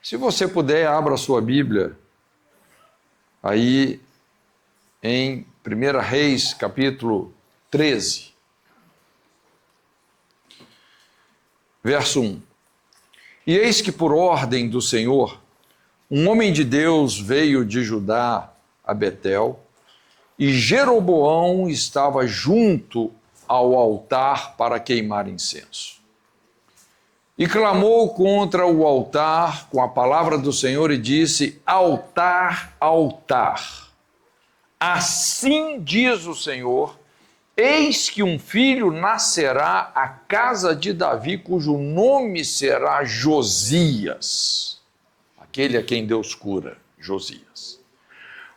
Se você puder, abra a sua Bíblia aí em 1 Reis, capítulo 13, verso 1. E eis que por ordem do Senhor, um homem de Deus veio de Judá a Betel, e Jeroboão estava junto ao altar para queimar incenso. E clamou contra o altar com a palavra do Senhor e disse: altar, altar, assim diz o Senhor, eis que um filho nascerá à casa de Davi, cujo nome será Josias, aquele a quem Deus cura, Josias,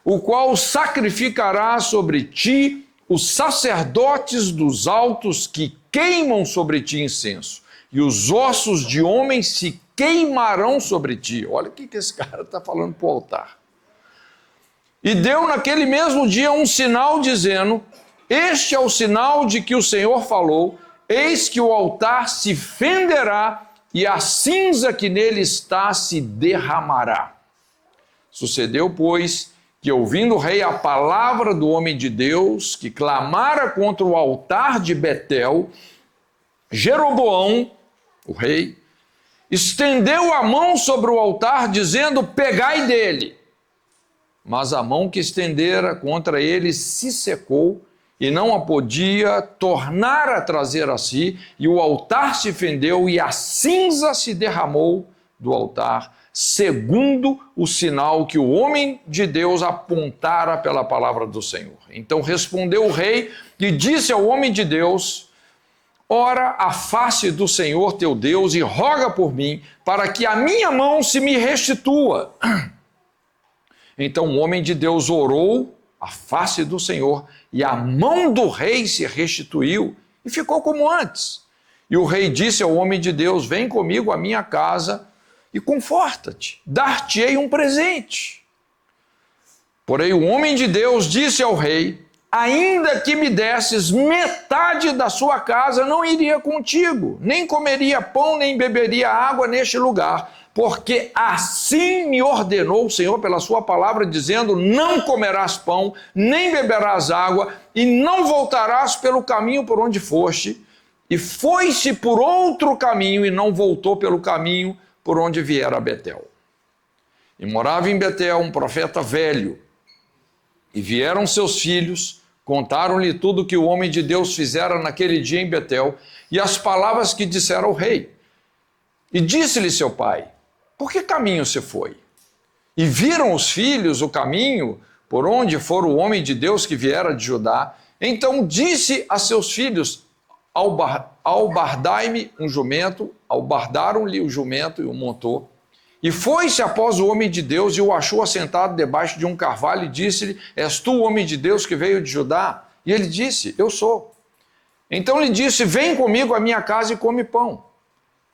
o qual sacrificará sobre ti os sacerdotes dos altos que queimam sobre ti incenso, e os ossos de homens se queimarão sobre ti. Olha o que esse cara está falando para o altar. E deu naquele mesmo dia um sinal dizendo: este é o sinal de que o Senhor falou, eis que o altar se fenderá e a cinza que nele está se derramará. Sucedeu, pois, que ouvindo o rei a palavra do homem de Deus, que clamara contra o altar de Betel, Jeroboão, o rei, estendeu a mão sobre o altar, dizendo: pegai dele. Mas a mão que estendera contra ele se secou, e não a podia tornar a trazer a si, e o altar se fendeu, e a cinza se derramou do altar, segundo o sinal que o homem de Deus apontara pela palavra do Senhor. Então respondeu o rei e disse ao homem de Deus: ora a face do Senhor teu Deus e roga por mim, para que a minha mão se me restitua. Então o homem de Deus orou a face do Senhor, e a mão do rei se restituiu, e ficou como antes. E o rei disse ao homem de Deus: vem comigo à minha casa e conforta-te, dar-te-ei um presente. Porém o homem de Deus disse ao rei: ainda que me desses metade da sua casa, não iria contigo, nem comeria pão, nem beberia água neste lugar, porque assim me ordenou o Senhor pela sua palavra, dizendo: não comerás pão, nem beberás água, e não voltarás pelo caminho por onde foste. E foi-se por outro caminho, e não voltou pelo caminho por onde viera a Betel. E morava em Betel um profeta velho, e vieram seus filhos, contaram-lhe tudo que o homem de Deus fizera naquele dia em Betel, e as palavras que dissera ao rei. E disse-lhe seu pai: por que caminho se foi? E viram os filhos o caminho por onde fora o homem de Deus que viera de Judá. Então disse a seus filhos: albardai-me um jumento. Albardaram-lhe o jumento e o montou. E foi-se após o homem de Deus e o achou assentado debaixo de um carvalho e disse-lhe: és tu o homem de Deus que veio de Judá? E ele disse: eu sou. Então lhe disse: vem comigo à minha casa e come pão.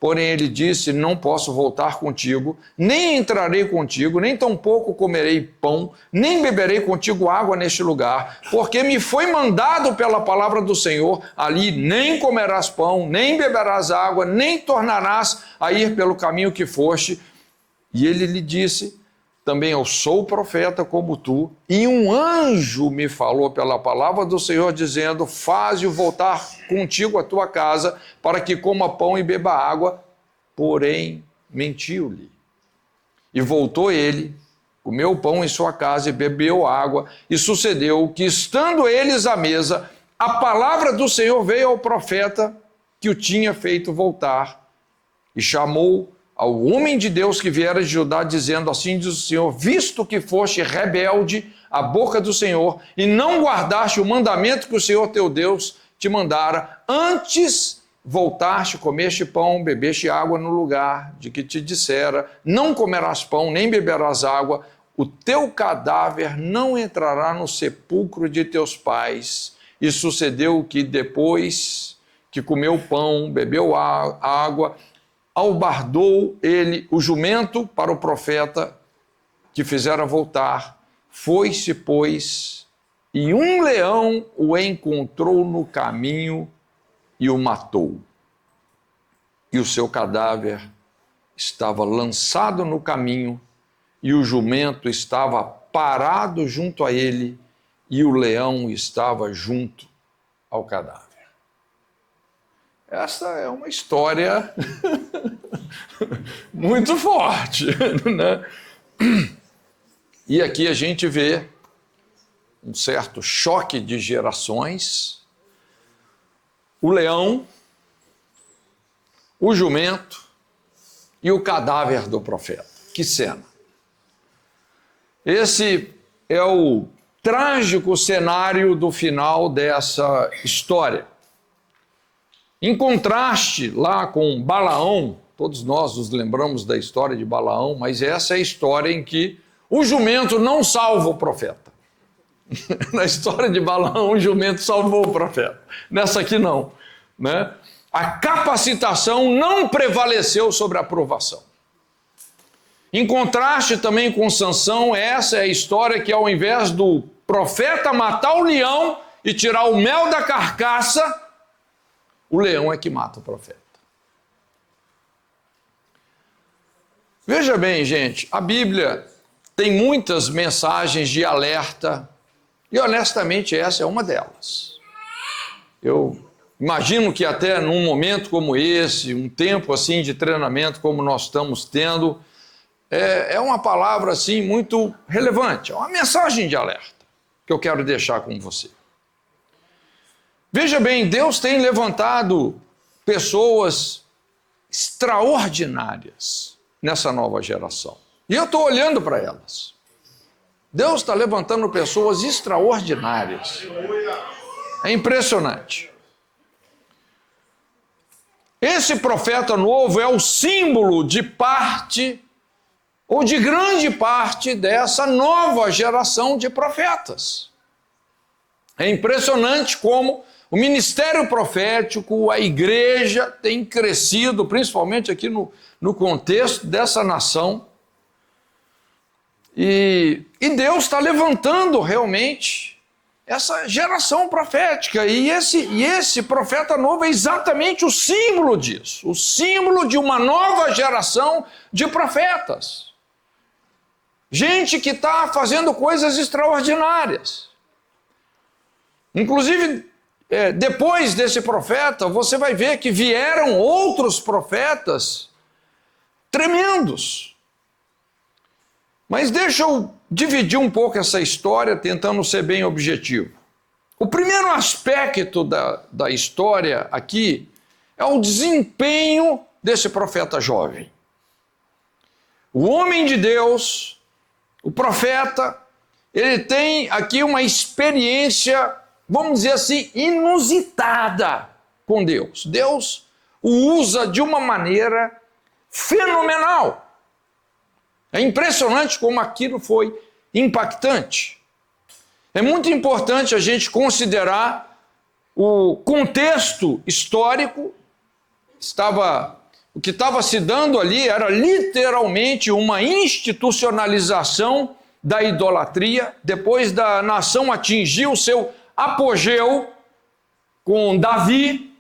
Porém ele disse: não posso voltar contigo, nem entrarei contigo, nem tampouco comerei pão, nem beberei contigo água neste lugar, porque me foi mandado pela palavra do Senhor: ali nem comerás pão, nem beberás água, nem tornarás a ir pelo caminho que foste. E ele lhe disse: também eu sou profeta como tu, e um anjo me falou pela palavra do Senhor, dizendo: faze-o voltar contigo à tua casa, para que coma pão e beba água. Porém, mentiu-lhe. E voltou ele, comeu pão em sua casa e bebeu água, e sucedeu que, estando eles à mesa, a palavra do Senhor veio ao profeta que o tinha feito voltar, e chamou ao homem de Deus que viera de Judá, dizendo: assim diz o Senhor, visto que foste rebelde à boca do Senhor, e não guardaste o mandamento que o Senhor teu Deus te mandara, antes voltaste, comeste pão, bebeste água no lugar de que te dissera: não comerás pão, nem beberás água, o teu cadáver não entrará no sepulcro de teus pais. E sucedeu que depois que comeu pão, bebeu água, albardou ele o jumento para o profeta que fizera voltar, foi-se, pois, e um leão o encontrou no caminho e o matou. E o seu cadáver estava lançado no caminho, e o jumento estava parado junto a ele, e o leão estava junto ao cadáver. Essa é uma história muito forte, né? E aqui a gente vê um certo choque de gerações. O leão, o jumento e o cadáver do profeta. Que cena! Esse é o trágico cenário do final dessa história. Em contraste lá com Balaão, todos nós nos lembramos da história de Balaão, mas essa é a história em que o jumento não salva o profeta. Na história de Balaão, o jumento salvou o profeta. Nessa aqui não, né? A capacitação não prevaleceu sobre a aprovação. Em contraste também com Sansão, essa é a história que ao invés do profeta matar o leão e tirar o mel da carcaça, o leão é que mata o profeta. Veja bem, gente, a Bíblia tem muitas mensagens de alerta e honestamente essa é uma delas. Eu imagino que até num momento como esse, um tempo assim de treinamento como nós estamos tendo, é uma palavra assim muito relevante, é uma mensagem de alerta que eu quero deixar com você. Veja bem, Deus tem levantado pessoas extraordinárias nessa nova geração. E eu estou olhando para elas. Deus está levantando pessoas extraordinárias. É impressionante. Esse profeta novo é o símbolo de parte, ou de grande parte, dessa nova geração de profetas. É impressionante como o ministério profético, a igreja tem crescido, principalmente aqui no contexto dessa nação. E Deus está levantando realmente essa geração profética. E esse profeta novo é exatamente o símbolo disso. O símbolo de uma nova geração de profetas. Gente que está fazendo coisas extraordinárias. Inclusive, depois desse profeta, você vai ver que vieram outros profetas tremendos. Mas deixa eu dividir um pouco essa história, tentando ser bem objetivo. O primeiro aspecto da história aqui é o desempenho desse profeta jovem. O homem de Deus, o profeta, ele tem aqui uma experiência, vamos dizer assim, inusitada com Deus. Deus o usa de uma maneira fenomenal. É impressionante como aquilo foi impactante. É muito importante a gente considerar o contexto histórico. O que estava se dando ali era literalmente uma institucionalização da idolatria. Depois da nação atingir o seu apogeu com Davi,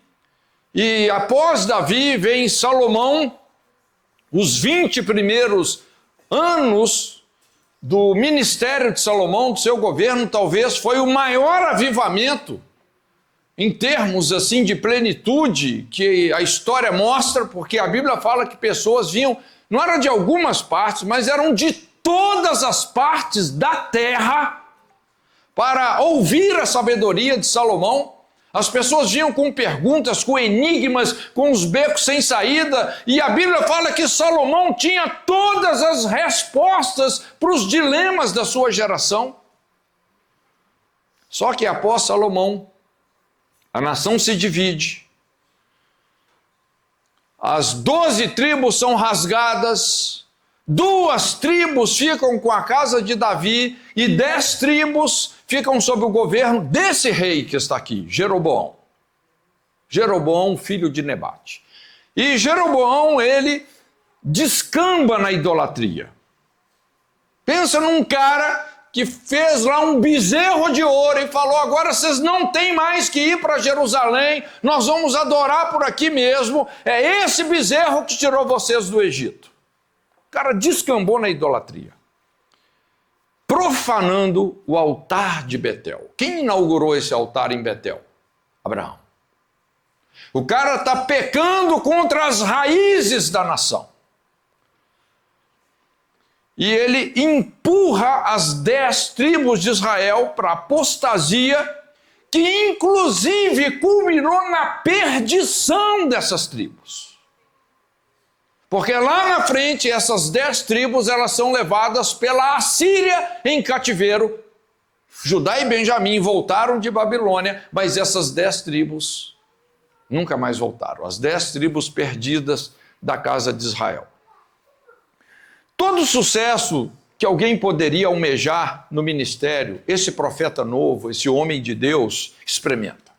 e após Davi vem Salomão. Os 20 primeiros anos do ministério de Salomão, do seu governo, talvez foi o maior avivamento em termos assim de plenitude que a história mostra, porque a Bíblia fala que pessoas vinham, não eram de algumas partes, mas eram de todas as partes da terra para ouvir a sabedoria de Salomão. As pessoas vinham com perguntas, com enigmas, com os becos sem saída, e a Bíblia fala que Salomão tinha todas as respostas para os dilemas da sua geração. Só que após Salomão, a nação se divide, as 12 tribos são rasgadas, 2 tribos ficam com a casa de Davi e 10 tribos ficam sob o governo desse rei que está aqui, Jeroboão. Jeroboão, filho de Nebate. E Jeroboão, ele descamba na idolatria. Pensa num cara que fez lá um bezerro de ouro e falou: agora vocês não têm mais que ir para Jerusalém, nós vamos adorar por aqui mesmo, é esse bezerro que tirou vocês do Egito. O cara descambou na idolatria, profanando o altar de Betel. Quem inaugurou esse altar em Betel? Abraão. O cara está pecando contra as raízes da nação. E ele empurra as 10 tribos de Israel para a apostasia, que inclusive culminou na perdição dessas tribos. Porque lá na frente, essas 10 tribos, elas são levadas pela Assíria em cativeiro. Judá e Benjamim voltaram de Babilônia, mas essas 10 tribos nunca mais voltaram. As 10 tribos perdidas da casa de Israel. Todo o sucesso que alguém poderia almejar no ministério, esse profeta novo, esse homem de Deus, experimenta.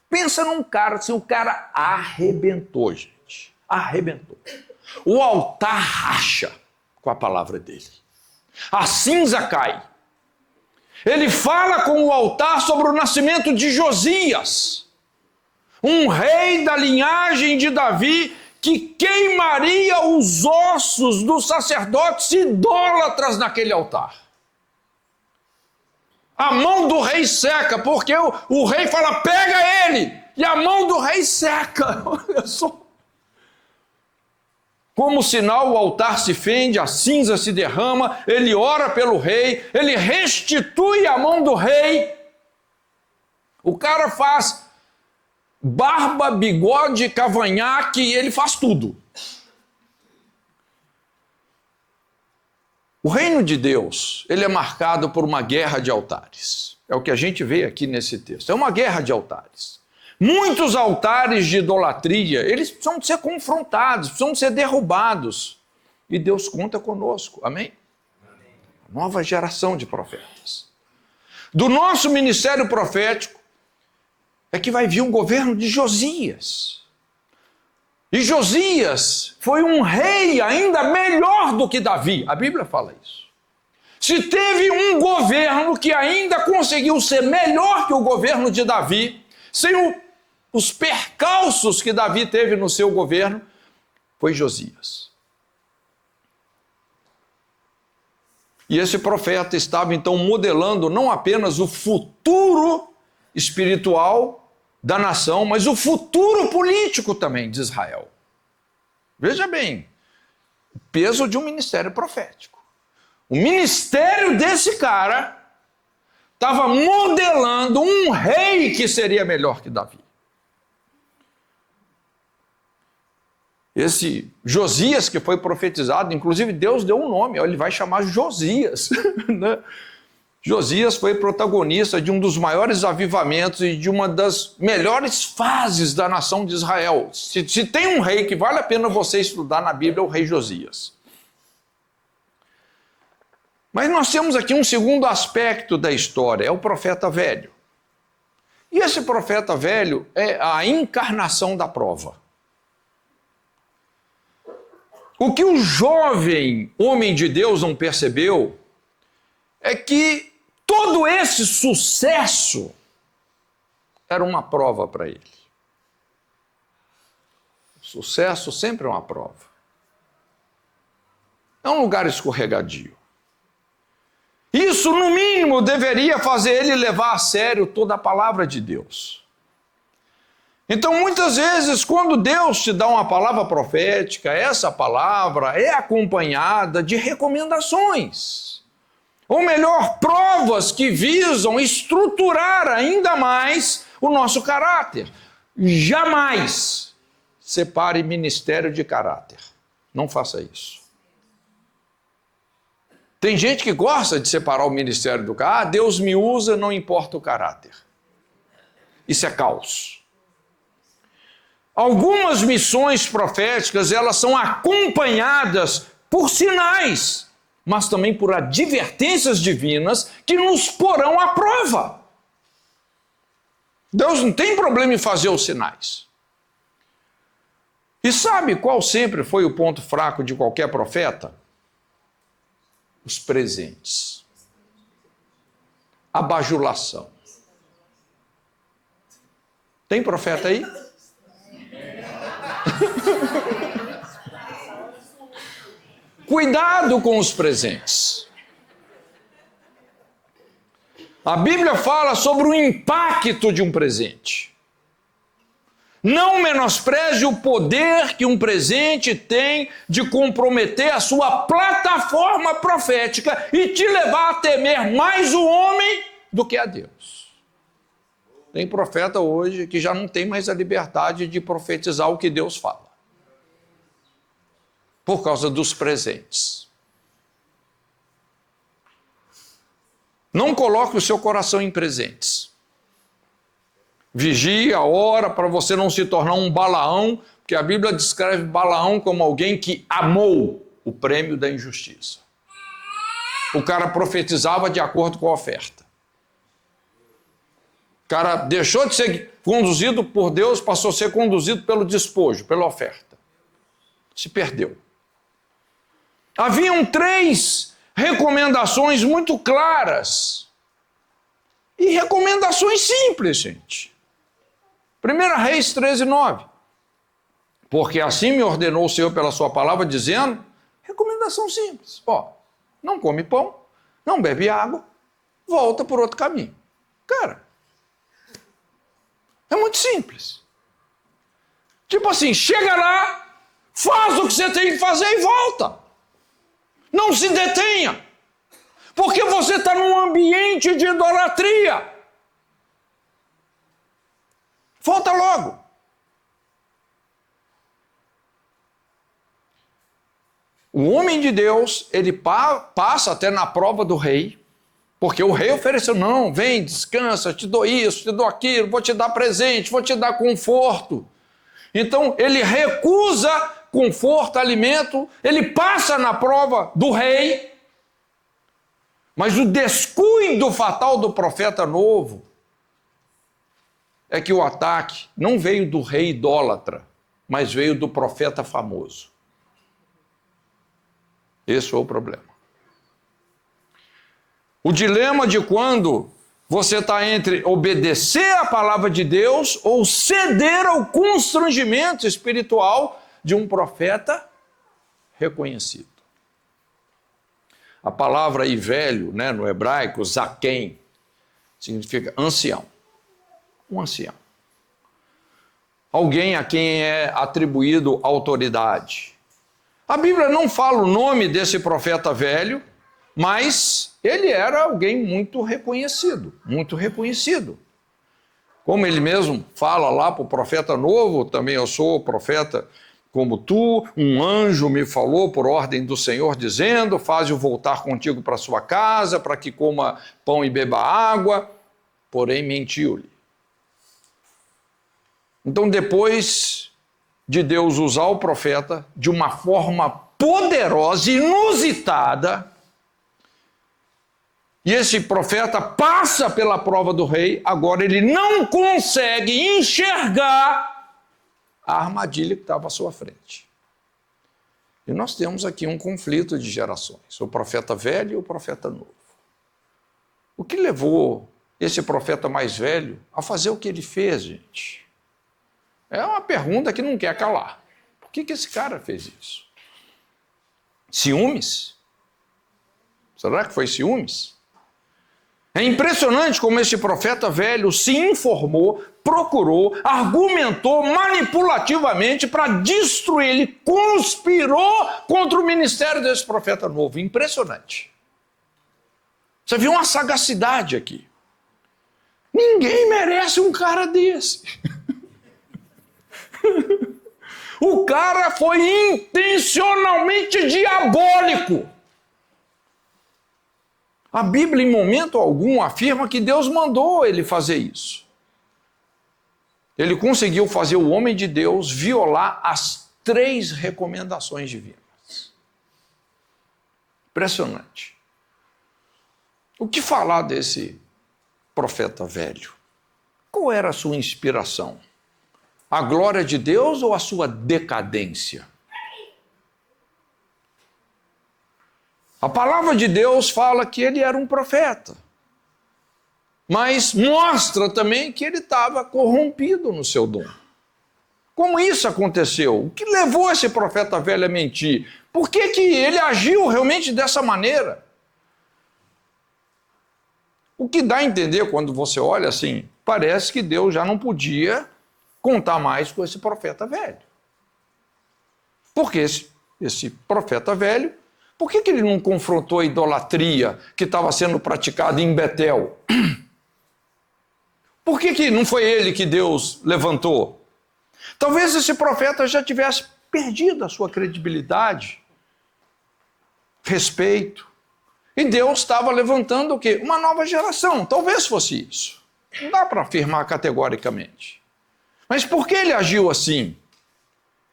Pensa num cara, assim, o cara arrebentou, gente. Arrebentou. O altar racha com a palavra dele. A cinza cai. Ele fala com o altar sobre o nascimento de Josias, um rei da linhagem de Davi, que queimaria os ossos dos sacerdotes idólatras naquele altar. A mão do rei seca, porque o rei fala: pega ele, e a mão do rei seca. Olha só. Como sinal, o altar se fende, a cinza se derrama, ele ora pelo rei, ele restitui a mão do rei. O cara faz barba, bigode, cavanhaque, ele faz tudo. O reino de Deus, ele é marcado por uma guerra de altares. É o que a gente vê aqui nesse texto. É uma guerra de altares. Muitos altares de idolatria, eles precisam de ser confrontados, precisam de ser derrubados. E Deus conta conosco, amém? Nova geração de profetas. Do nosso ministério profético, é que vai vir um governo de Josias. E Josias foi um rei ainda melhor do que Davi. A Bíblia fala isso. Se teve um governo que ainda conseguiu ser melhor que o governo de Davi, sem os percalços que Davi teve no seu governo, foi Josias. E esse profeta estava então modelando não apenas o futuro espiritual da nação, mas o futuro político também de Israel. Veja bem, o peso de um ministério profético. O ministério desse cara estava modelando um rei que seria melhor que Davi. Esse Josias que foi profetizado, inclusive Deus deu um nome, ele vai chamar Josias, né? Josias foi protagonista de um dos maiores avivamentos e de uma das melhores fases da nação de Israel. Se tem um rei que vale a pena você estudar na Bíblia, é o rei Josias. Mas nós temos aqui um segundo aspecto da história, é o profeta velho. E esse profeta velho é a encarnação da prova. O que o jovem homem de Deus não percebeu é que todo esse sucesso era uma prova para ele. O sucesso sempre é uma prova. É um lugar escorregadio. Isso, no mínimo, deveria fazer ele levar a sério toda a palavra de Deus. Então, muitas vezes, quando Deus te dá uma palavra profética, essa palavra é acompanhada de recomendações. Ou melhor, provas que visam estruturar ainda mais o nosso caráter. Jamais separe ministério de caráter. Não faça isso. Tem gente que gosta de separar o ministério do caráter. Deus me usa, não importa o caráter. Isso é caos. Algumas missões proféticas, elas são acompanhadas por sinais, mas também por advertências divinas que nos porão à prova. Deus não tem problema em fazer os sinais. E sabe qual sempre foi o ponto fraco de qualquer profeta? os presentes. A bajulação. Tem profeta aí? Cuidado com os presentes. A Bíblia fala sobre o impacto de um presente. Não menospreze o poder que um presente tem de comprometer a sua plataforma profética e te levar a temer mais o homem do que a Deus. Tem profeta hoje que já não tem mais a liberdade de profetizar o que Deus fala, por causa dos presentes. Não coloque o seu coração em presentes. Vigia, ora, para você não se tornar um Balaão, porque a Bíblia descreve Balaão como alguém que amou o prêmio da injustiça. O cara profetizava de acordo com a oferta. O cara deixou de ser conduzido por Deus, passou a ser conduzido pelo despojo, pela oferta. Se perdeu. Haviam 3 recomendações muito claras. E recomendações simples, gente. 1 Reis 13:9. Porque assim me ordenou o Senhor pela sua palavra, dizendo, recomendação simples. Não come pão, não bebe água, volta por outro caminho. Cara, é muito simples. Tipo assim, chega lá, faz o que você tem que fazer e volta. Não se detenha. Porque você está num ambiente de idolatria. Volta logo. O homem de Deus, ele passa até na prova do rei, porque o rei ofereceu, não, vem, descansa, te dou isso, te dou aquilo, vou te dar presente, vou te dar conforto. Então, ele recusa conforto, alimento, ele passa na prova do rei, mas o descuido fatal do profeta novo é que o ataque não veio do rei idólatra, mas veio do profeta famoso. Esse foi o problema. O dilema de quando você está entre obedecer à palavra de Deus ou ceder ao constrangimento espiritual de um profeta reconhecido. A palavra aí velho, no hebraico, zaquém, significa ancião. Um ancião. Alguém a quem é atribuído autoridade. A Bíblia não fala o nome desse profeta velho, mas ele era alguém muito reconhecido, muito reconhecido. Como ele mesmo fala lá para o profeta novo, também eu sou profeta como tu, um anjo me falou por ordem do Senhor, dizendo, faze-o voltar contigo para sua casa, para que coma pão e beba água, porém mentiu-lhe. Então, depois de Deus usar o profeta de uma forma poderosa, inusitada, e esse profeta passa pela prova do rei, agora ele não consegue enxergar a armadilha que estava à sua frente. E nós temos aqui um conflito de gerações, o profeta velho e o profeta novo. O que levou esse profeta mais velho a fazer o que ele fez, gente? É uma pergunta que não quer calar. Por que esse cara fez isso? Ciúmes? Será que foi ciúmes? É impressionante como esse profeta velho se informou, procurou, argumentou manipulativamente para destruir. Ele conspirou contra o ministério desse profeta novo. Impressionante. Você viu uma sagacidade aqui. Ninguém merece um cara desse. O cara foi intencionalmente diabólico. A Bíblia, em momento algum, afirma que Deus mandou ele fazer isso. Ele conseguiu fazer o homem de Deus violar as 3 recomendações divinas. Impressionante. O que falar desse profeta velho? Qual era a sua inspiração? A glória de Deus ou a sua decadência? A palavra de Deus fala que ele era um profeta, mas mostra também que ele estava corrompido no seu dom. Como isso aconteceu? O que levou esse profeta velho a mentir? Por que ele agiu realmente dessa maneira? O que dá a entender quando você olha assim, parece que Deus já não podia contar mais com esse profeta velho. Porque esse profeta velho, por que ele não confrontou a idolatria que estava sendo praticada em Betel? Por que não foi ele que Deus levantou? Talvez esse profeta já tivesse perdido a sua credibilidade, respeito. E Deus estava levantando o quê? Uma nova geração. Talvez fosse isso. Não dá para afirmar categoricamente. Mas por que ele agiu assim?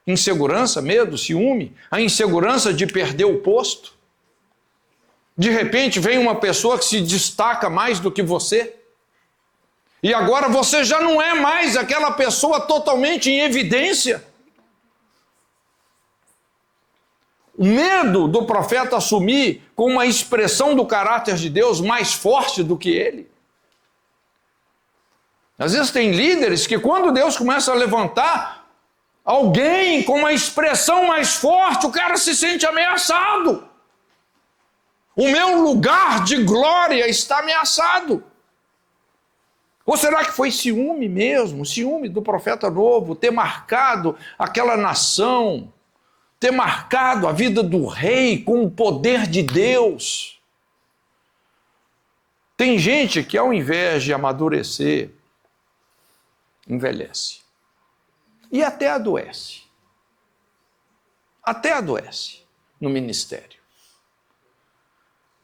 Insegurança, medo, ciúme? A insegurança de perder o posto? De repente vem uma pessoa que se destaca mais do que você? E agora você já não é mais aquela pessoa totalmente em evidência? O medo do profeta assumir com uma expressão do caráter de Deus mais forte do que ele. Às vezes tem líderes que quando Deus começa a levantar alguém com uma expressão mais forte, o cara se sente ameaçado. O meu lugar de glória está ameaçado. Ou será que foi ciúme mesmo, ciúme do profeta novo, ter marcado aquela nação, ter marcado a vida do rei com o poder de Deus? Tem gente que ao invés de amadurecer, envelhece. E até adoece. Até adoece no ministério.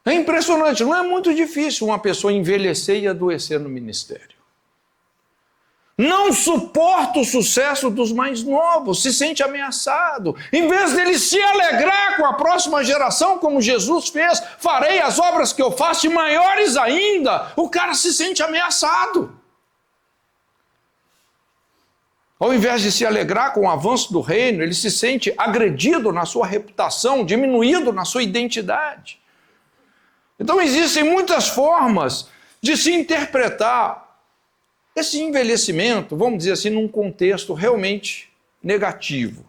É impressionante, não é muito difícil uma pessoa envelhecer e adoecer no ministério. Não suporta o sucesso dos mais novos, se sente ameaçado. Em vez dele se alegrar com a próxima geração, como Jesus fez, farei as obras que eu faço e maiores ainda, o cara se sente ameaçado. Ao invés de se alegrar com o avanço do reino, ele se sente agredido na sua reputação, diminuído na sua identidade. Então existem muitas formas de se interpretar esse envelhecimento, vamos dizer assim, num contexto realmente negativo.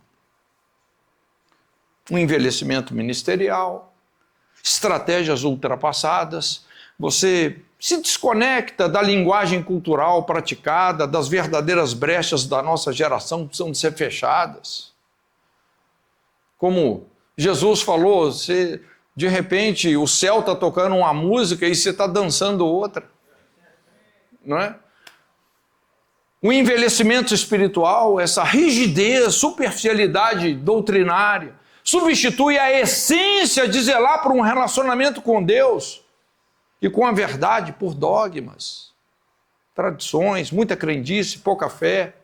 Um envelhecimento ministerial, estratégias ultrapassadas, você se desconecta da linguagem cultural praticada, das verdadeiras brechas da nossa geração que precisam de ser fechadas. Como Jesus falou, você, de repente o céu está tocando uma música e você está dançando outra. Não é? O envelhecimento espiritual, essa rigidez, superficialidade doutrinária, substitui a essência de zelar por um relacionamento com Deus e com a verdade por dogmas, tradições, muita crendice, pouca fé.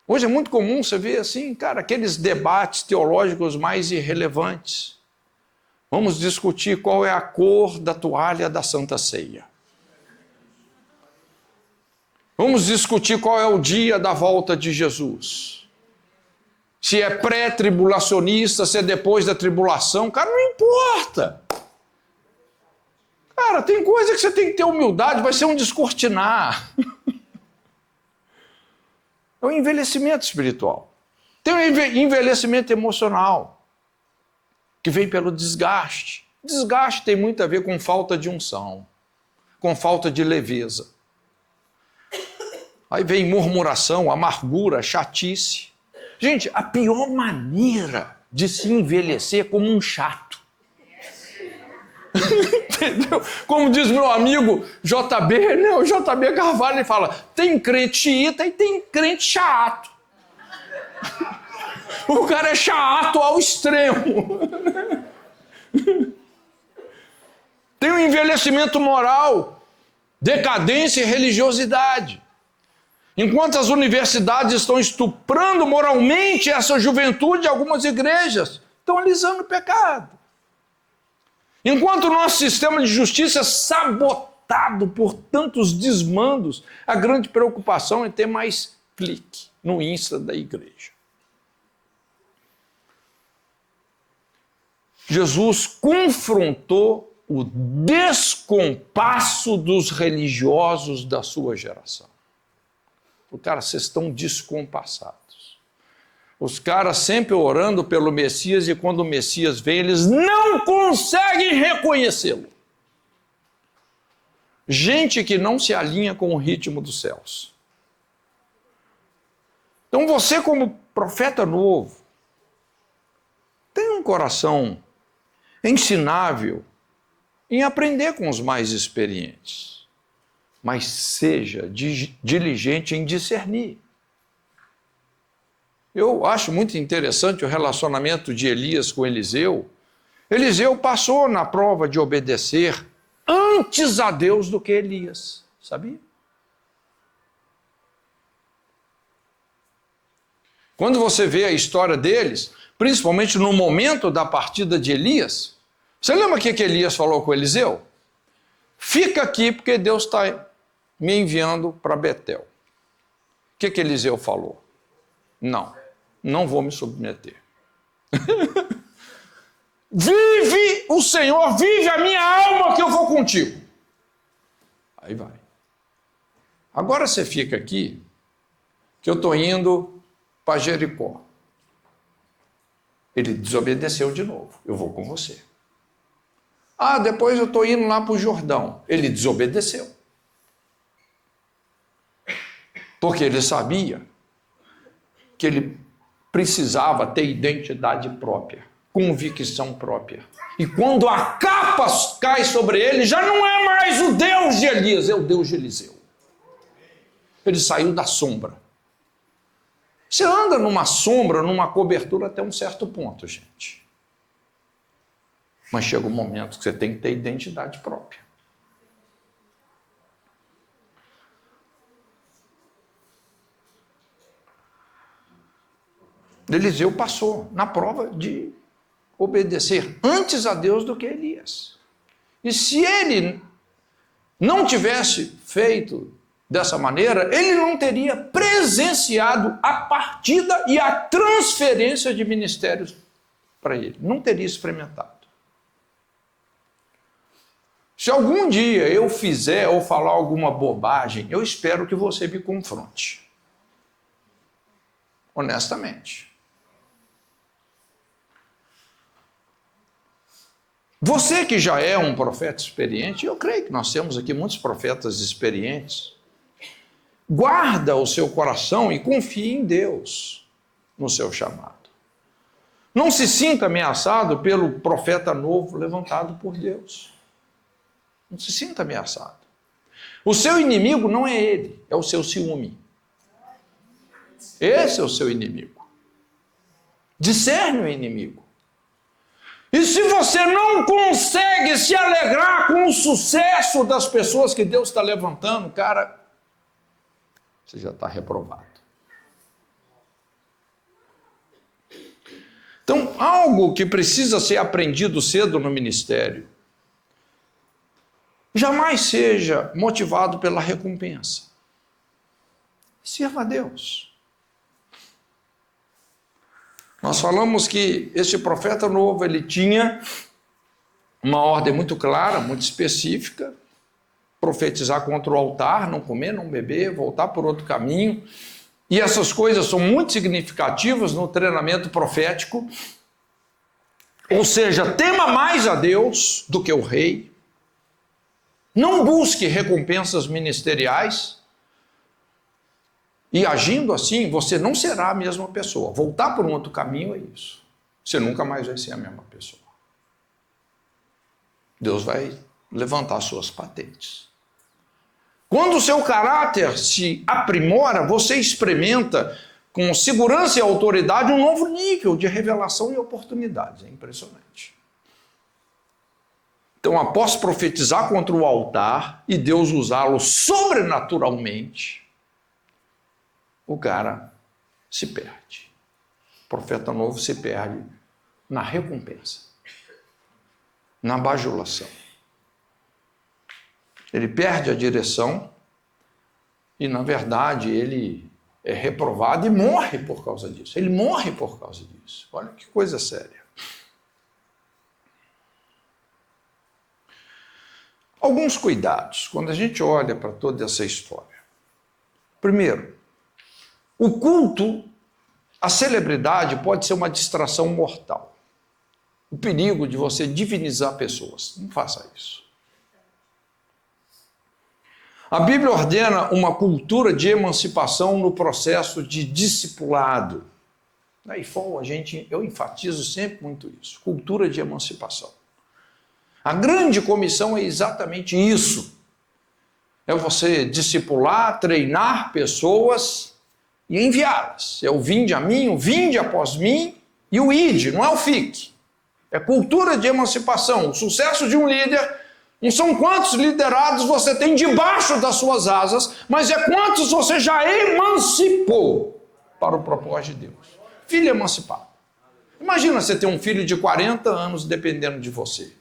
Hoje é muito comum você ver assim, cara, aqueles debates teológicos mais irrelevantes. Vamos discutir qual é a cor da toalha da Santa Ceia. Vamos discutir qual é o dia da volta de Jesus. Se é pré-tribulacionista, se é depois da tribulação, cara, não importa. Cara, tem coisa que você tem que ter humildade, vai ser um descortinar. É o envelhecimento espiritual. Tem o envelhecimento emocional, que vem pelo desgaste. Desgaste tem muito a ver com falta de unção, com falta de leveza. Aí vem murmuração, amargura, chatice. Gente, a pior maneira de se envelhecer é como um chato. Entendeu? Como diz meu amigo JB, né? O JB Carvalho, ele fala, tem crente xiita e tem crente chato. O cara é chato ao extremo. Tem um envelhecimento moral, decadência e religiosidade. Enquanto as universidades estão estuprando moralmente essa juventude, algumas igrejas estão alisando o pecado. Enquanto o nosso sistema de justiça é sabotado por tantos desmandos, a grande preocupação é ter mais clique no Insta da igreja. Jesus confrontou o descompasso dos religiosos da sua geração. O cara, vocês estão descompassados. Os caras sempre orando pelo Messias e quando o Messias vem, eles não conseguem reconhecê-lo. Gente que não se alinha com o ritmo dos céus. Então você, como profeta novo, tem um coração ensinável em aprender com os mais experientes, mas seja diligente em discernir. Eu acho muito interessante o relacionamento de Elias com Eliseu. Eliseu passou na prova de obedecer antes a Deus do que Elias, sabia? Quando você vê a história deles, principalmente no momento da partida de Elias, você lembra o que Elias falou com Eliseu? Fica aqui porque Deus está me enviando para Betel. O que Eliseu falou? Não vou me submeter. Vive o Senhor, vive a minha alma que eu vou contigo. Aí vai. Agora você fica aqui, que eu estou indo para Jericó. Ele desobedeceu de novo. Eu vou com você. Depois eu estou indo lá para o Jordão. Ele desobedeceu. Porque ele sabia que ele precisava ter identidade própria, convicção própria. E quando a capa cai sobre ele, já não é mais o Deus de Elias, é o Deus de Eliseu. Ele saiu da sombra. Você anda numa sombra, numa cobertura até um certo ponto, gente. Mas chega um momento que você tem que ter identidade própria. Eliseu passou na prova de obedecer antes a Deus do que Elias. E se ele não tivesse feito dessa maneira, ele não teria presenciado a partida e a transferência de ministérios para ele. Não teria experimentado. Se algum dia eu fizer ou falar alguma bobagem, eu espero que você me confronte. Honestamente. Você que já é um profeta experiente, eu creio que nós temos aqui muitos profetas experientes, guarda o seu coração e confie em Deus no seu chamado. Não se sinta ameaçado pelo profeta novo levantado por Deus. Não se sinta ameaçado. O seu inimigo não é ele, é o seu ciúme. Esse é o seu inimigo. Discerne o inimigo. E se você não consegue se alegrar com o sucesso das pessoas que Deus está levantando, cara, você já está reprovado. Então, algo que precisa ser aprendido cedo no ministério, jamais seja motivado pela recompensa. Sirva a Deus. Nós falamos que este profeta novo, ele tinha uma ordem muito clara, muito específica, profetizar contra o altar, não comer, não beber, voltar por outro caminho. E essas coisas são muito significativas no treinamento profético. Ou seja, tema mais a Deus do que o rei. Não busque recompensas ministeriais. E agindo assim, você não será a mesma pessoa. Voltar por um outro caminho é isso. Você nunca mais vai ser a mesma pessoa. Deus vai levantar suas patentes. Quando o seu caráter se aprimora, você experimenta com segurança e autoridade um novo nível de revelação e oportunidades. É impressionante. Então, após profetizar contra o altar e Deus usá-lo sobrenaturalmente, o cara se perde. O profeta novo se perde na recompensa, na bajulação. Ele perde a direção e, na verdade, ele é reprovado e morre por causa disso. Ele morre por causa disso. Olha que coisa séria. Alguns cuidados quando a gente olha para toda essa história. Primeiro, o culto à celebridade pode ser uma distração mortal. O perigo de você divinizar pessoas. Não faça isso. A Bíblia ordena uma cultura de emancipação no processo de discipulado. Na IFOL, eu enfatizo sempre muito isso. Cultura de emancipação. A grande comissão é exatamente isso. É você discipular, treinar pessoas e enviá-las. É o vinde a mim, o vinde após mim e o ide, não é o fique. É cultura de emancipação. O sucesso de um líder não são quantos liderados você tem debaixo das suas asas, mas é quantos você já emancipou para o propósito de Deus. Filho emancipado. Imagina você ter um filho de 40 anos dependendo de você.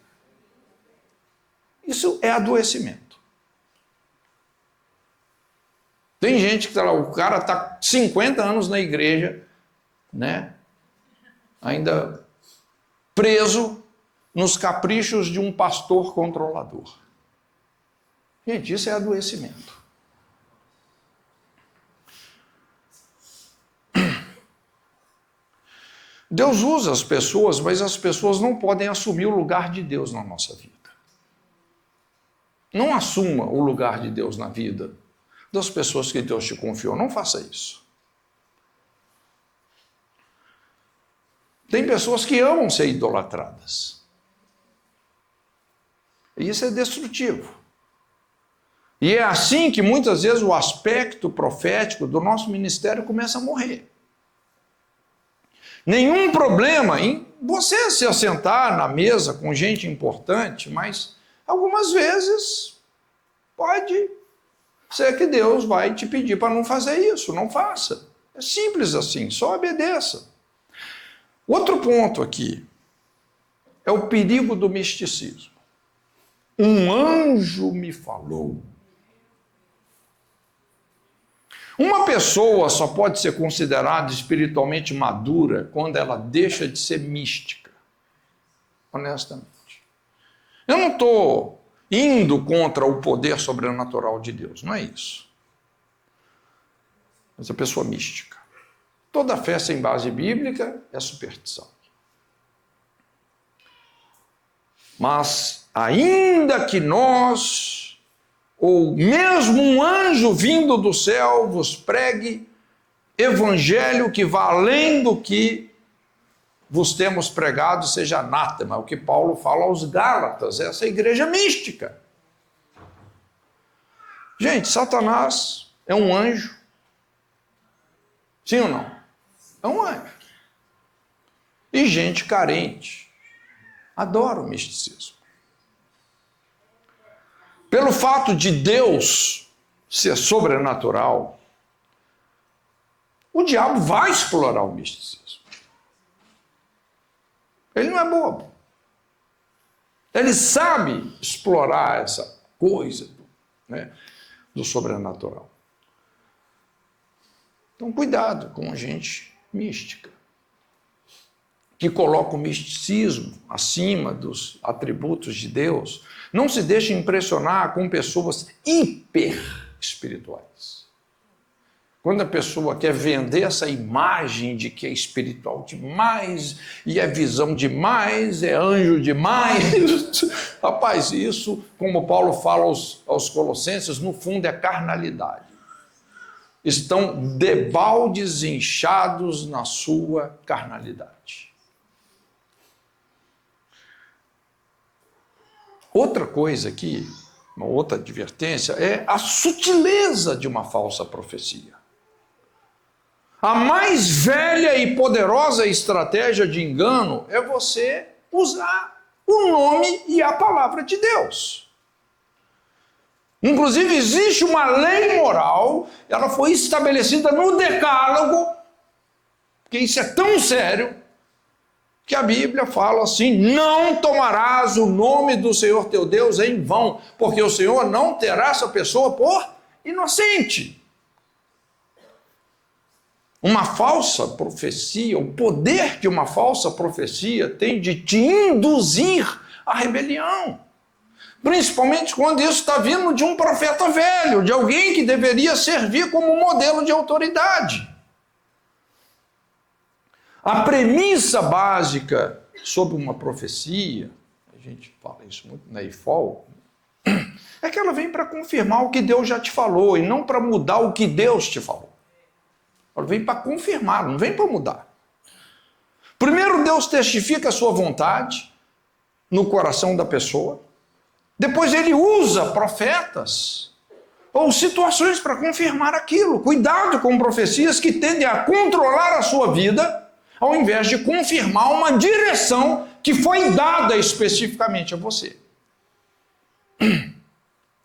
Isso é adoecimento. Tem gente que tá lá, o cara está 50 anos na igreja, né? Ainda preso nos caprichos de um pastor controlador. Gente, isso é adoecimento. Deus usa as pessoas, mas as pessoas não podem assumir o lugar de Deus na nossa vida. Não assuma o lugar de Deus na vida das pessoas que Deus te confiou. Não faça isso. Tem pessoas que amam ser idolatradas. E isso é destrutivo. E é assim que muitas vezes o aspecto profético do nosso ministério começa a morrer. Nenhum problema em você se assentar na mesa com gente importante, mas algumas vezes pode ser que Deus vai te pedir para não fazer isso. Não faça. É simples assim, só obedeça. Outro ponto aqui é o perigo do misticismo. Um anjo me falou. Uma pessoa só pode ser considerada espiritualmente madura quando ela deixa de ser mística. Honestamente. Eu não estou indo contra o poder sobrenatural de Deus, não é isso. Mas a pessoa mística. Toda fé sem base bíblica é superstição. Mas ainda que nós, ou mesmo um anjo vindo do céu, vos pregue evangelho que vá além do que vos temos pregado, seja anátema, é o que Paulo fala aos Gálatas, essa igreja mística. Gente, Satanás é um anjo. Sim ou não? É um anjo. E gente carente adora o misticismo. Pelo fato de Deus ser sobrenatural, o diabo vai explorar o misticismo. Ele não é bobo. Ele sabe explorar essa coisa, né, do sobrenatural. Então, cuidado com a gente mística, que coloca o misticismo acima dos atributos de Deus. Não se deixe impressionar com pessoas hiper espirituais. Quando a pessoa quer vender essa imagem de que é espiritual demais, e é visão demais, é anjo demais, rapaz, isso, como Paulo fala aos Colossenses, no fundo é carnalidade. Estão debaldes inchados na sua carnalidade. Outra coisa aqui, uma outra advertência, é a sutileza de uma falsa profecia. A mais velha e poderosa estratégia de engano é você usar o nome e a palavra de Deus. Inclusive, existe uma lei moral, ela foi estabelecida no Decálogo, porque isso é tão sério, que a Bíblia fala assim: não tomarás o nome do Senhor teu Deus em vão, porque o Senhor não terá essa pessoa por inocente. Uma falsa profecia, o poder que uma falsa profecia tem de te induzir à rebelião. Principalmente quando isso está vindo de um profeta velho, de alguém que deveria servir como modelo de autoridade. A premissa básica sobre uma profecia, a gente fala isso muito na IFOL, é que ela vem para confirmar o que Deus já te falou e não para mudar o que Deus te falou. Ela vem para confirmar, não vem para mudar. Primeiro, Deus testifica a sua vontade no coração da pessoa. Depois ele usa profetas ou situações para confirmar aquilo. Cuidado com profecias que tendem a controlar a sua vida, ao invés de confirmar uma direção que foi dada especificamente a você.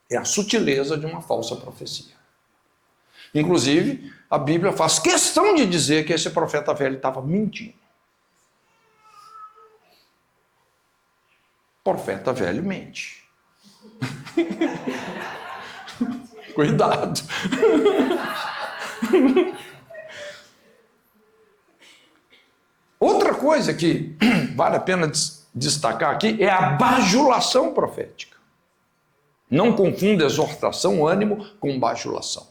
É a sutileza de uma falsa profecia. Inclusive, a Bíblia faz questão de dizer que esse profeta velho estava mentindo. Profeta velho mente. Cuidado. Outra coisa que vale a pena destacar aqui é a bajulação profética. Não confunda exortação, ânimo com bajulação.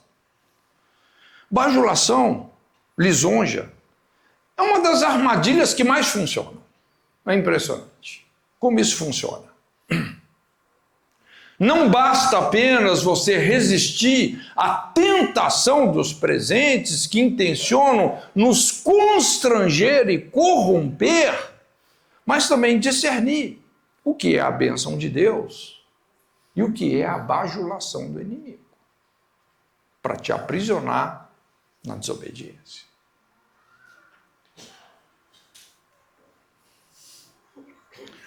Bajulação, lisonja, é uma das armadilhas que mais funcionam. É impressionante como isso funciona. Não basta apenas você resistir à tentação dos presentes que intencionam nos constranger e corromper, mas também discernir o que é a bênção de Deus e o que é a bajulação do inimigo, para te aprisionar na desobediência.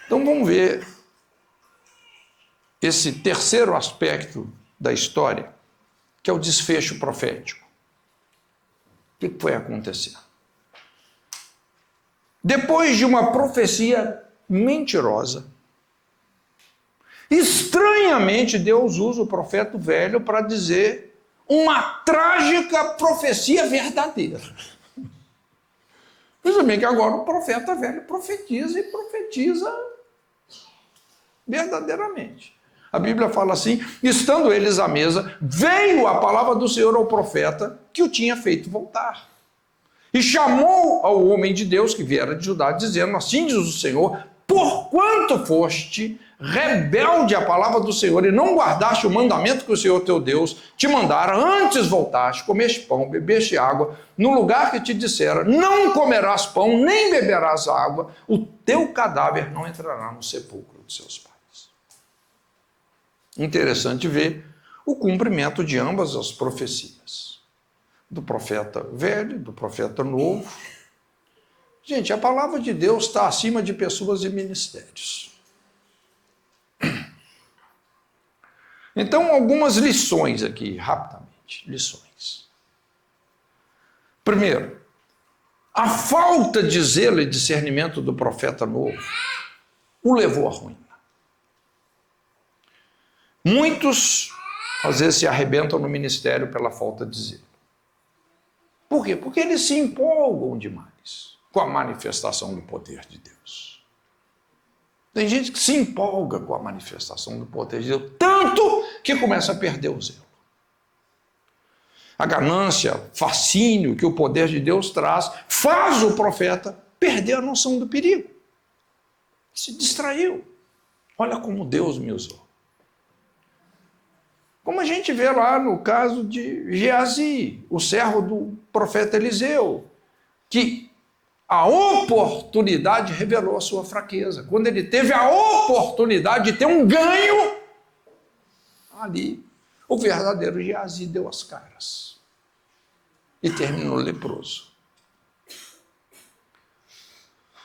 Então vamos ver esse terceiro aspecto da história, que é o desfecho profético. O que foi acontecer? Depois de uma profecia mentirosa, estranhamente Deus usa o profeta velho para dizer uma trágica profecia verdadeira. Veja bem que agora o profeta velho profetiza e profetiza verdadeiramente. A Bíblia fala assim: estando eles à mesa, veio a palavra do Senhor ao profeta que o tinha feito voltar. E chamou ao homem de Deus que viera de Judá, dizendo: assim diz o Senhor, porquanto foste rebelde à palavra do Senhor e não guardaste o mandamento que o Senhor teu Deus te mandara, antes voltaste, comeste pão, bebeste água, no lugar que te dissera, não comerás pão, nem beberás água, o teu cadáver não entrará no sepulcro de seus pais. Interessante ver o cumprimento de ambas as profecias, do profeta velho, do profeta novo. Gente, a palavra de Deus está acima de pessoas e ministérios. Então, algumas lições aqui, rapidamente, lições. Primeiro, a falta de zelo e discernimento do profeta novo o levou à ruína. Muitos, às vezes, se arrebentam no ministério pela falta de zelo. Por quê? Porque eles se empolgam demais com a manifestação do poder de Deus. Tem gente que se empolga com a manifestação do poder de Deus, tanto que começa a perder o zelo. A ganância, fascínio que o poder de Deus traz, faz o profeta perder a noção do perigo. Se distraiu. Olha como Deus me usou. Como a gente vê lá no caso de Geazi, o servo do profeta Eliseu, que a oportunidade revelou a sua fraqueza. Quando ele teve a oportunidade de ter um ganho, ali o verdadeiro Geazi deu as caras e terminou leproso.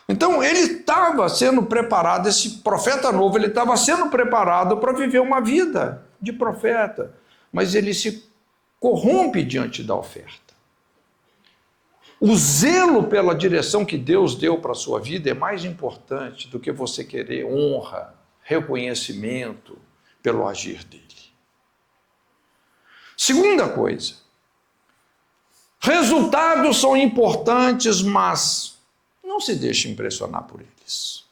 Então ele estava sendo preparado, esse profeta novo, ele estava sendo preparado para viver uma vida de profeta, mas ele se corrompe diante da oferta. O zelo pela direção que Deus deu para a sua vida é mais importante do que você querer honra, reconhecimento pelo agir dele. Segunda coisa, resultados são importantes, mas não se deixe impressionar por eles.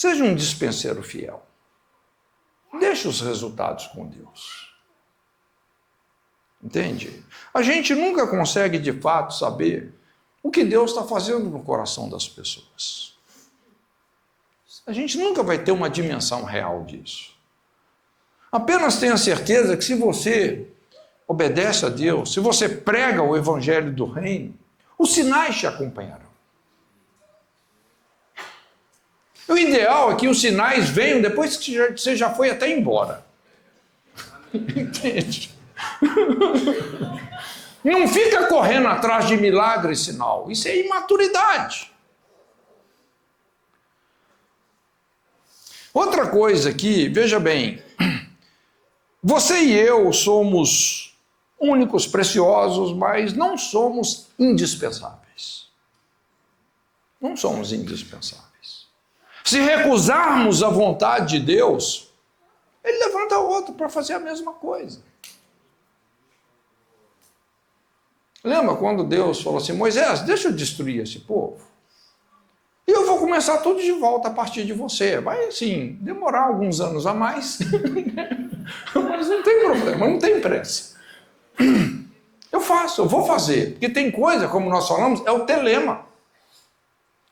Seja um dispenseiro fiel. Deixe os resultados com Deus. Entende? A gente nunca consegue, de fato, saber o que Deus está fazendo no coração das pessoas. A gente nunca vai ter uma dimensão real disso. Apenas tenha certeza que se você obedece a Deus, se você prega o evangelho do reino, os sinais te acompanharão. O ideal é que os sinais venham depois que você já foi até embora. Entende? Não fica correndo atrás de milagre e sinal. Isso é imaturidade. Outra coisa aqui, veja bem, você e eu somos únicos, preciosos, mas não somos indispensáveis. Não somos indispensáveis. Se recusarmos a vontade de Deus, Ele levanta outro para fazer a mesma coisa. Lembra quando Deus falou assim, Moisés, deixa eu destruir esse povo? E eu vou começar tudo de volta a partir de você. Vai, assim, demorar alguns anos a mais, mas não tem problema, não tem pressa. Eu vou fazer, porque tem coisa, como nós falamos, é o telema.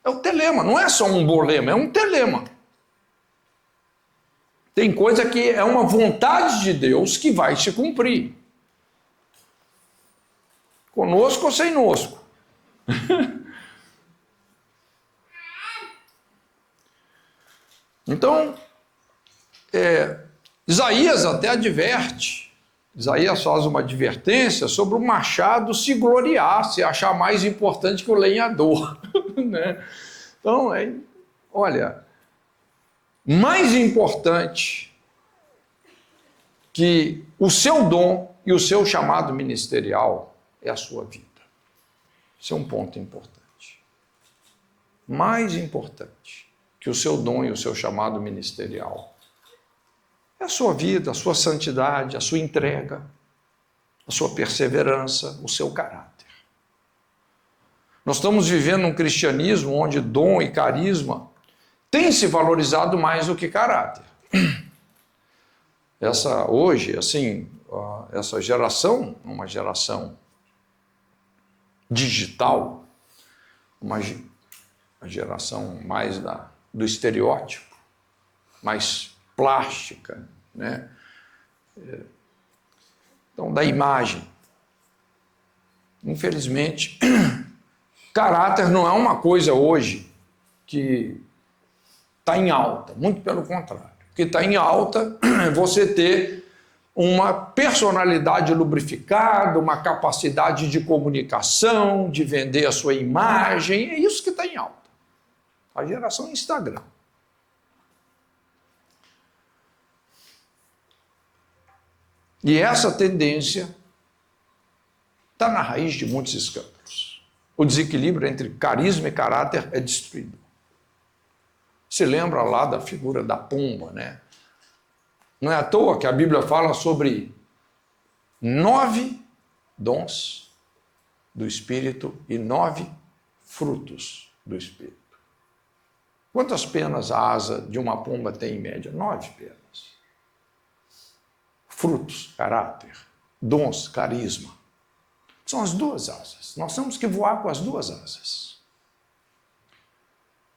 É o telema, não é só um bolema, é um telema. Tem coisa que é uma vontade de Deus que vai se cumprir. Conosco ou sem nosco. Então, Isaías até adverte. Isaías faz uma advertência sobre o machado se gloriar, se achar mais importante que o lenhador. Né? Então, olha, mais importante que o seu dom e o seu chamado ministerial é a sua vida. Isso é um ponto importante. Mais importante que o seu dom e o seu chamado ministerial é a sua vida, a sua santidade, a sua entrega, a sua perseverança, o seu caráter. Nós estamos vivendo um cristianismo onde dom e carisma têm se valorizado mais do que caráter. Hoje, assim, essa geração, uma geração digital, uma geração mais do estereótipo, mais plástica, né? Então, da imagem. Infelizmente, caráter não é uma coisa hoje que está em alta, muito pelo contrário. O que está em alta é você ter uma personalidade lubrificada, uma capacidade de comunicação, de vender a sua imagem, é isso que está em alta. A geração Instagram. E essa tendência está na raiz de muitos escândalos. O desequilíbrio entre carisma e caráter é destruído. Se lembra lá da figura da pomba, né? Não é à toa que a Bíblia fala sobre 9 dons do Espírito e 9 frutos do Espírito. Quantas penas a asa de uma pomba tem em média? 9 penas. Frutos, caráter, dons, carisma. São as 2 asas. Nós temos que voar com as 2 asas.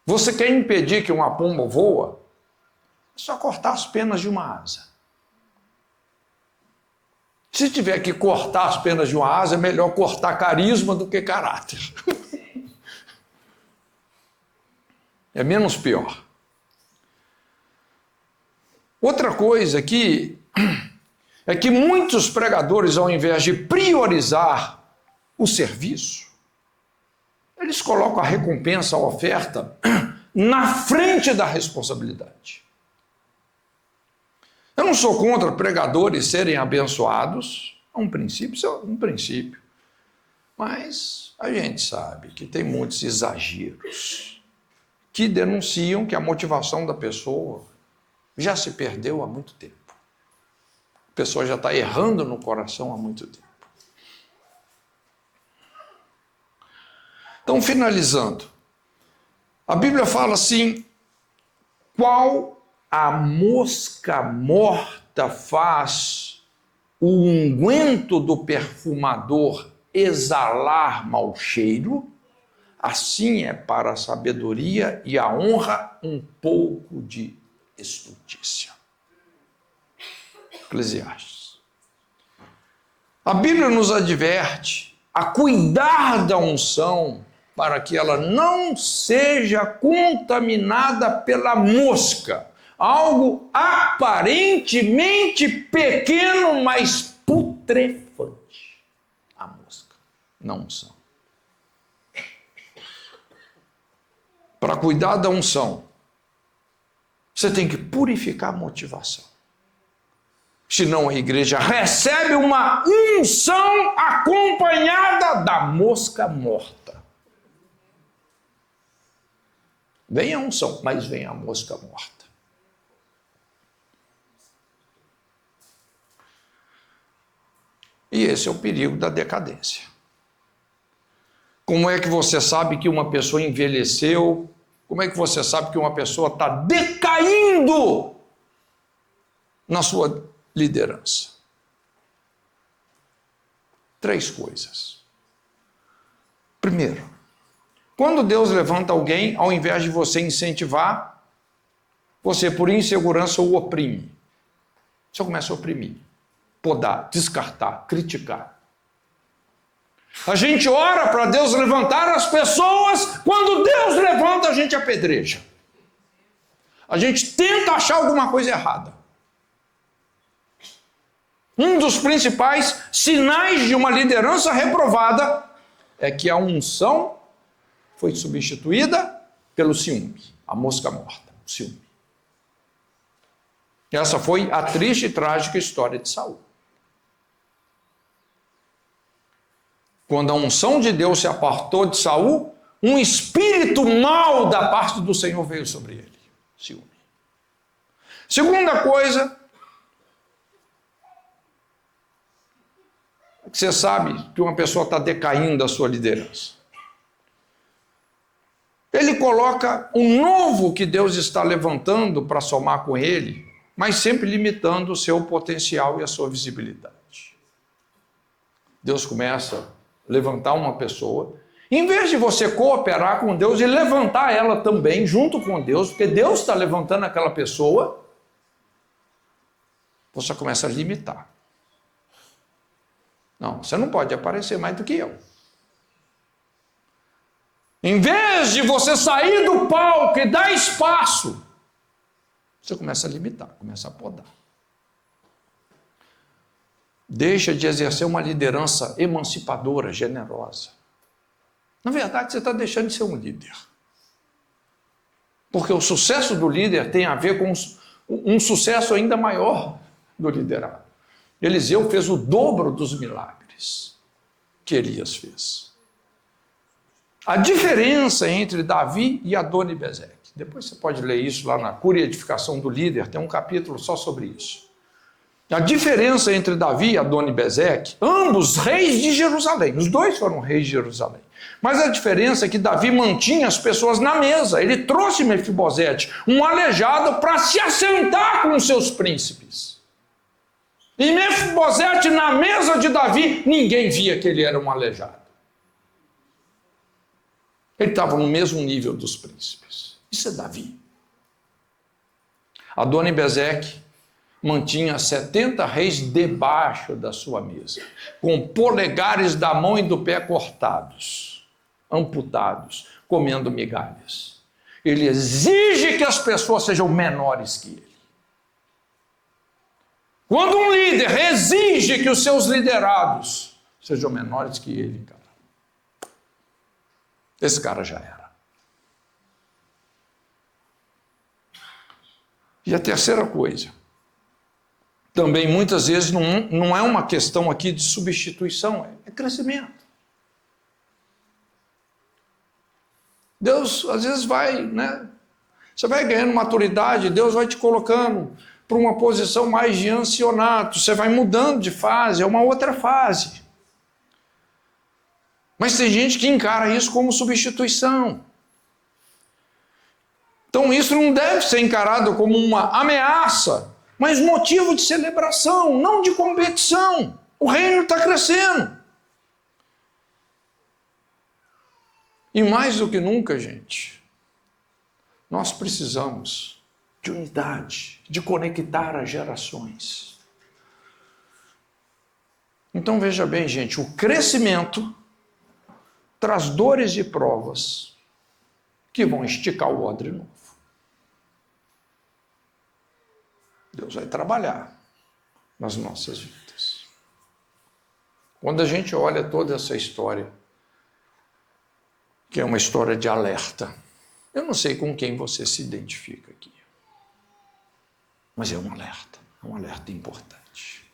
Você quer impedir que uma pomba voa? É só cortar as penas de uma asa. Se tiver que cortar as penas de uma asa, é melhor cortar carisma do que caráter. É menos pior. Outra coisa aqui é que muitos pregadores, ao invés de priorizar o serviço, eles colocam a recompensa, a oferta, na frente da responsabilidade. Eu não sou contra pregadores serem abençoados, é um princípio, mas a gente sabe que tem muitos exageros que denunciam que a motivação da pessoa já se perdeu há muito tempo. A pessoa já está errando no coração há muito tempo. Então, finalizando, a Bíblia fala assim, qual a mosca morta faz o unguento do perfumador exalar mau cheiro, assim é para a sabedoria e a honra um pouco de estultícia. Eclesiastes. A Bíblia nos adverte a cuidar da unção para que ela não seja contaminada pela mosca. Algo aparentemente pequeno, mas putrefante. A mosca, não unção. Para cuidar da unção, você tem que purificar a motivação. Senão a igreja recebe uma unção acompanhada da mosca morta. Vem a unção, mas vem a mosca morta. E esse é o perigo da decadência. Como é que você sabe que uma pessoa envelheceu? Como é que você sabe que uma pessoa está decaindo na sua liderança? 3 coisas. Primeiro, quando Deus levanta alguém, ao invés de você incentivar, você, por insegurança, o oprime. Você começa a oprimir, podar, descartar, criticar. A gente ora para Deus levantar as pessoas, quando Deus levanta, a gente apedreja. A gente tenta achar alguma coisa errada. Um dos principais sinais de uma liderança reprovada é que a unção foi substituída pelo ciúme, a mosca morta, o ciúme. Essa foi a triste e trágica história de Saul. Quando a unção de Deus se apartou de Saul, um espírito mau da parte do Senhor veio sobre ele. Ciúme. Segunda coisa, é que você sabe que uma pessoa está decaindo da sua liderança. Ele coloca um novo que Deus está levantando para somar com ele, mas sempre limitando o seu potencial e a sua visibilidade. Deus começa a levantar uma pessoa, em vez de você cooperar com Deus e levantar ela também junto com Deus, porque Deus está levantando aquela pessoa, você começa a limitar. Não, você não pode aparecer mais do que eu. Em vez de você sair do palco e dar espaço, você começa a limitar, começa a podar. Deixa de exercer uma liderança emancipadora, generosa. Na verdade, você está deixando de ser um líder. Porque o sucesso do líder tem a ver com um sucesso ainda maior do liderado. Eliseu fez o dobro dos milagres que Elias fez. A diferença entre Davi e Adoni-Bezeque. Depois você pode ler isso lá na Cura e Edificação do Líder, tem um capítulo só sobre isso. A diferença entre Davi e Adoni-Bezeque, ambos reis de Jerusalém, os dois foram reis de Jerusalém. Mas a diferença é que Davi mantinha as pessoas na mesa. Ele trouxe Mefibosete, um aleijado, para se assentar com os seus príncipes. E Mefibosete, na mesa de Davi, ninguém via que ele era um aleijado. Ele estava no mesmo nível dos príncipes. Isso é Davi. Adoni-Bezeque mantinha 70 reis debaixo da sua mesa, com polegares da mão e do pé cortados, amputados, comendo migalhas. Ele exige que as pessoas sejam menores que ele. Quando um líder exige que os seus liderados sejam menores que ele, cara, esse cara já era. E a terceira coisa, também muitas vezes não é uma questão aqui de substituição, é crescimento. Deus às vezes vai, né? Você vai ganhando maturidade, Deus vai te colocando para uma posição mais de ancianato, você vai mudando de fase, é uma outra fase. Mas tem gente que encara isso como substituição. Então isso não deve ser encarado como uma ameaça, mas motivo de celebração, não de competição. O reino está crescendo. E mais do que nunca, gente, nós precisamos de unidade, de conectar as gerações. Então veja bem, gente, o crescimento traz dores e provas que vão esticar o odre novo. Deus vai trabalhar nas nossas vidas. Quando a gente olha toda essa história, que é uma história de alerta, eu não sei com quem você se identifica aqui, mas é um alerta importante.